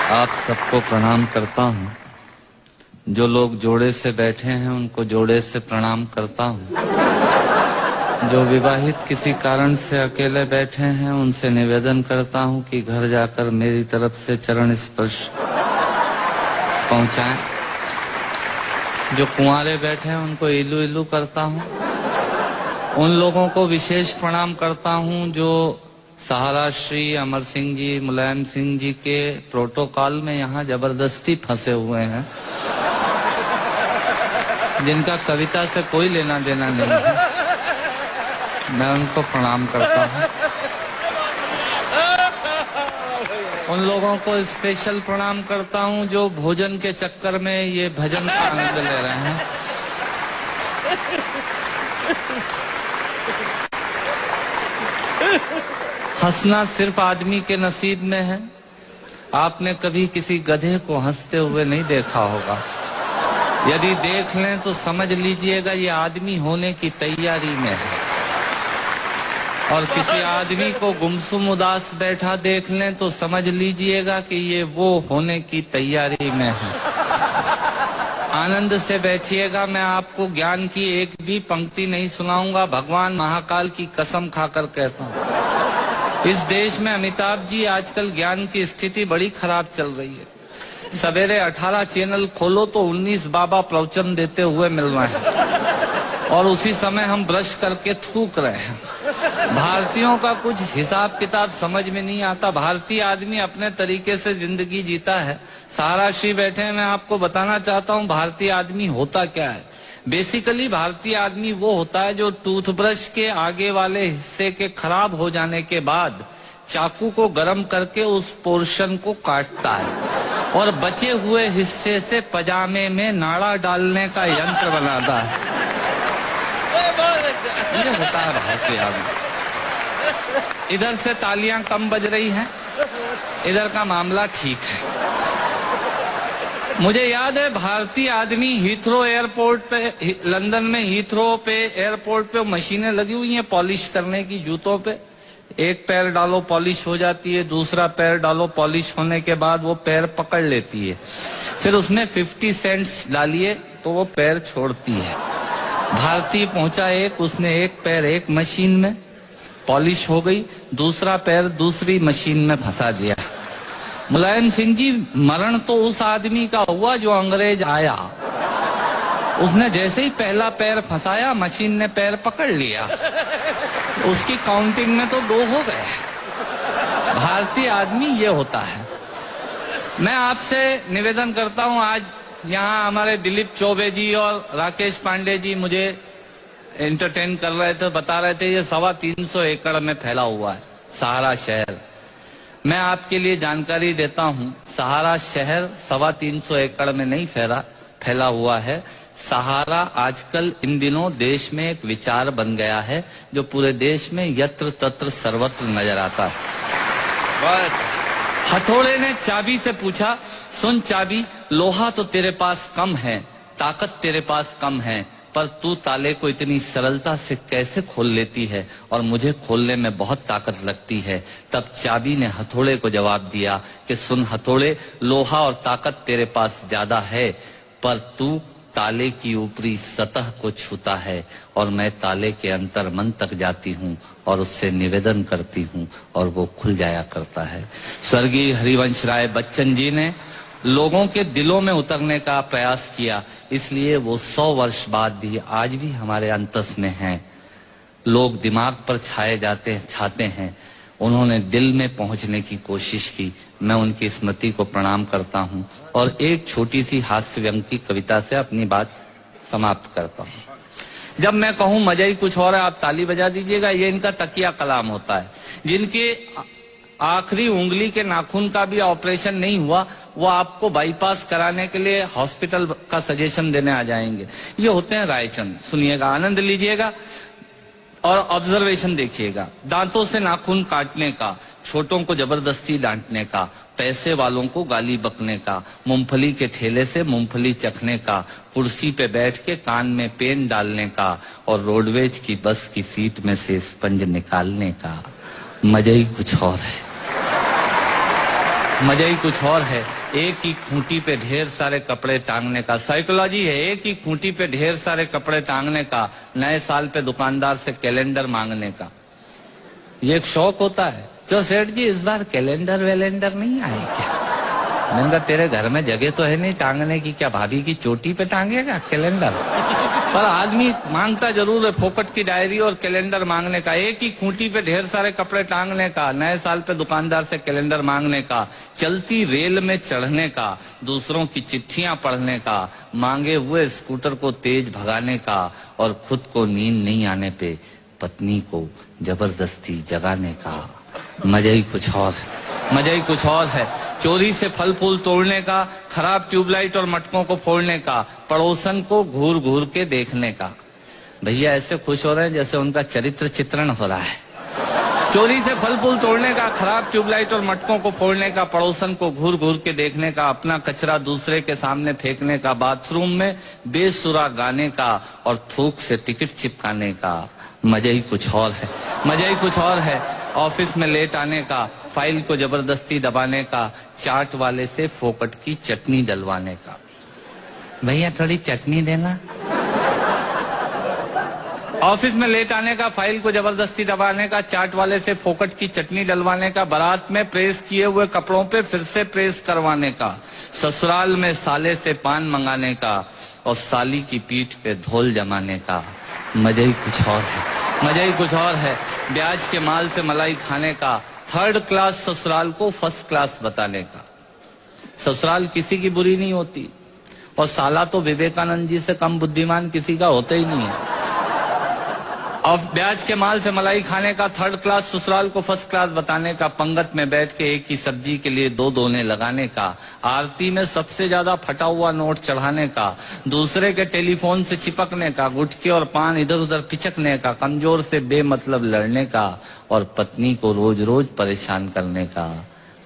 आप सबको प्रणाम करता हूँ। जो लोग जोड़े से बैठे हैं उनको जोड़े से प्रणाम करता हूँ। जो विवाहित किसी कारण से अकेले बैठे हैं उनसे निवेदन करता हूँ कि घर जाकर मेरी तरफ से चरण स्पर्श पहुंचाएं। जो कुंवारे बैठे हैं उनको इलू इलू करता हूँ। उन लोगों को विशेष प्रणाम करता हूँ जो सहारा श्री अमर सिंह जी, मुलायम सिंह जी के प्रोटोकॉल में यहाँ जबरदस्ती फंसे हुए हैं, जिनका कविता से कोई लेना देना नहीं है। मैं उनको प्रणाम करता हूँ। उन लोगों को स्पेशल प्रणाम करता हूँ जो भोजन के चक्कर में ये भजन का आनंद ले रहे हैं। हंसना सिर्फ आदमी के नसीब में है। आपने कभी किसी गधे को हंसते हुए नहीं देखा होगा। यदि देख लें तो समझ लीजिएगा ये आदमी होने की तैयारी में है। और किसी आदमी को गुमसुम उदास बैठा देख लें तो समझ लीजिएगा कि ये वो होने की तैयारी में है। आनंद से बैठिएगा। मैं आपको ज्ञान की एक भी पंक्ति नहीं सुनाऊंगा। भगवान महाकाल की कसम खाकर कहता हूँ, इस देश में अमिताभ जी आजकल ज्ञान की स्थिति बड़ी खराब चल रही है। सवेरे 18 चैनल खोलो तो 19 बाबा प्रवचन देते हुए मिल रहे हैं और उसी समय हम ब्रश करके थूक रहे हैं। भारतीयों का कुछ हिसाब किताब समझ में नहीं आता। भारतीय आदमी अपने तरीके से जिंदगी जीता है। सहारा श्री बैठे हैं, मैं आपको बताना चाहता हूँ भारतीय आदमी होता क्या है। बेसिकली भारतीय आदमी वो होता है जो टूथब्रश के आगे वाले हिस्से के खराब हो जाने के बाद चाकू को गर्म करके उस पोर्शन को काटता है और बचे हुए हिस्से से पजामे में नाड़ा डालने का यंत्र बनाता है। ये होता है भारतीय आदमी। इधर से तालियां कम बज रही हैं, इधर का मामला ठीक है। मुझे याद है भारतीय आदमी हीथ्रो एयरपोर्ट पे, लंदन में हीथ्रो पे एयरपोर्ट पे मशीनें लगी हुई हैं पॉलिश करने की जूतों पे। एक पैर डालो पॉलिश हो जाती है, दूसरा पैर डालो पॉलिश होने के बाद वो पैर पकड़ लेती है। फिर उसमें 50 सेंट्स डालिए तो वो पैर छोड़ती है। भारतीय पहुंचा एक, उसने एक पैर एक मशीन में पॉलिश हो गई, दूसरा पैर दूसरी मशीन में फंसा दिया। मुलायम सिंह जी, मरण तो उस आदमी का हुआ जो अंग्रेज आया। उसने जैसे ही पहला पैर फंसाया मशीन ने पैर पकड़ लिया, उसकी काउंटिंग में तो 2 हो गए। भारतीय आदमी ये होता है। मैं आपसे निवेदन करता हूं, आज यहाँ हमारे दिलीप चौबे जी और राकेश पांडे जी मुझे एंटरटेन कर रहे थे, बता रहे थे ये 325 एकड़ में फैला हुआ है सहारा शहर। मैं आपके लिए जानकारी देता हूं, सहारा शहर 325 एकड़ में नहीं फैला हुआ है। सहारा आजकल इन दिनों देश में एक विचार बन गया है जो पूरे देश में यत्र तत्र सर्वत्र नजर आता है। हथौड़े ने चाबी से पूछा, सुन चाबी, लोहा तो तेरे पास कम है, ताकत तेरे पास कम है, पर तू ताले को इतनी सरलता से कैसे खोल लेती है और मुझे खोलने में बहुत ताकत लगती है। तब चाबी ने हथौड़े को जवाब दिया कि सुन हथौड़े, लोहा और ताकत तेरे पास ज्यादा है, पर तू ताले की ऊपरी सतह को छूता है और मैं ताले के अंतर मन तक जाती हूँ और उससे निवेदन करती हूँ और वो खुल जाया करता है। स्वर्गीय हरिवंश राय बच्चन जी ने लोगों के दिलों में उतरने का प्रयास किया, इसलिए वो 100 वर्ष बाद भी आज भी हमारे अंतस में हैं। लोग दिमाग पर छाते हैं, उन्होंने दिल में पहुंचने की कोशिश की। मैं उनकी स्मृति को प्रणाम करता हूं और एक छोटी सी हास्य व्यंग की कविता से अपनी बात समाप्त करता हूं। जब मैं कहूं मजा ही कुछ और है, आप ताली बजा दीजिएगा। ये इनका तकिया कलाम होता है। जिनके आखिरी उंगली के नाखून का भी ऑपरेशन नहीं हुआ, वो आपको बाईपास कराने के लिए हॉस्पिटल का सजेशन देने आ जाएंगे। ये होते हैं रायचंद। सुनिएगा, आनंद लीजिएगा और ऑब्जर्वेशन देखिएगा। दांतों से नाखून काटने का, छोटों को जबरदस्ती डांटने का, पैसे वालों को गाली बकने का, मूंगफली के ठेले से मूंगफली चखने का, कुर्सी पे बैठ के कान में पेन डालने का और रोडवेज की बस की सीट में से स्पंज निकालने का। मजा ही कुछ और है, मजा ही कुछ और है। एक ही खूंटी पे ढेर सारे कपड़े टांगने का। साइकोलॉजी है, एक ही खूंटी पे ढेर सारे कपड़े टांगने का, नए साल पे दुकानदार से कैलेंडर मांगने का। ये एक शौक होता है। क्यों सेठ जी इस बार कैलेंडर वेलेंडर नहीं आए क्या? मैंने कहा तेरे घर में जगह तो है नहीं टांगने की, क्या भाभी की चोटी पे टांगेगा कैलेंडर? पर आदमी मांगता जरूर है, फोकट की डायरी और कैलेंडर मांगने का। एक ही खूंटी पे ढेर सारे कपड़े टांगने का, नए साल पे दुकानदार से कैलेंडर मांगने का, चलती रेल में चढ़ने का, दूसरों की चिट्ठियां पढ़ने का, मांगे हुए स्कूटर को तेज भगाने का, और खुद को नींद नहीं आने पे पत्नी को जबरदस्ती जगाने का। मजा ही कुछ और है, मजा ही कुछ और है। चोरी से फल फूल तोड़ने का, खराब ट्यूबलाइट और मटकों को फोड़ने का, पड़ोसन को घूर घूर के देखने का। भैया ऐसे खुश हो रहे हैं जैसे उनका चरित्र चित्रण हो रहा है। चोरी से फल फूल तोड़ने का, खराब ट्यूबलाइट और मटकों को फोड़ने का, पड़ोसन को घूर घूर के देखने का, अपना कचरा दूसरे के सामने फेंकने का, बाथरूम में बेसुरा गाने का और थूक से टिकट चिपकाने का। मजा ही कुछ और है, मजा ही कुछ और है। ऑफिस में लेट आने का, फाइल को जबरदस्ती दबाने का, चाट वाले से फोकट की चटनी डलवाने का। भैया थोड़ी चटनी देना। ऑफिस में लेट आने का, फाइल को जबरदस्ती दबाने का, चाट वाले से फोकट की चटनी डलवाने का, बारात में प्रेस किए हुए कपड़ों पे फिर से प्रेस करवाने का, ससुराल में साले से पान मंगाने का और साली की पीठ पे धोल जमाने का। मजा ही कुछ और है, मजा ही कुछ और है। ब्याज के माल से मलाई खाने का, थर्ड क्लास ससुराल को फर्स्ट क्लास बताने का। ससुराल किसी की बुरी नहीं होती, और साला तो विवेकानंद जी से कम बुद्धिमान किसी का होता ही नहीं है। और ब्याज के माल से मलाई खाने का, थर्ड क्लास ससुराल को फर्स्ट क्लास बताने का, पंगत में बैठ के एक ही सब्जी के लिए दो दोने लगाने का, आरती में सबसे ज्यादा फटा हुआ नोट चढ़ाने का, दूसरे के टेलीफोन से चिपकने का, गुटके और पान इधर उधर पिचकने का, कमजोर से बेमतलब लड़ने का और पत्नी को रोज रोज परेशान करने का।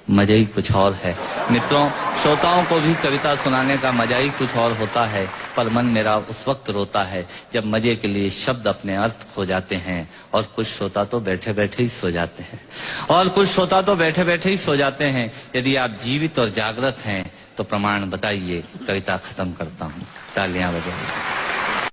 मजा ही कुछ और है। मित्रों, श्रोताओं को भी कविता सुनाने का मजा ही कुछ और होता है, पर मन मेरा उस वक्त रोता है जब मजे के लिए शब्द अपने अर्थ खो जाते हैं, और कुछ श्रोता तो बैठे बैठे ही सो जाते हैं, और कुछ श्रोता तो बैठे बैठे ही सो जाते हैं। यदि आप जीवित और जागृत हैं तो प्रमाण बताइए। कविता खत्म करता हूँ, तालियां बजाइए।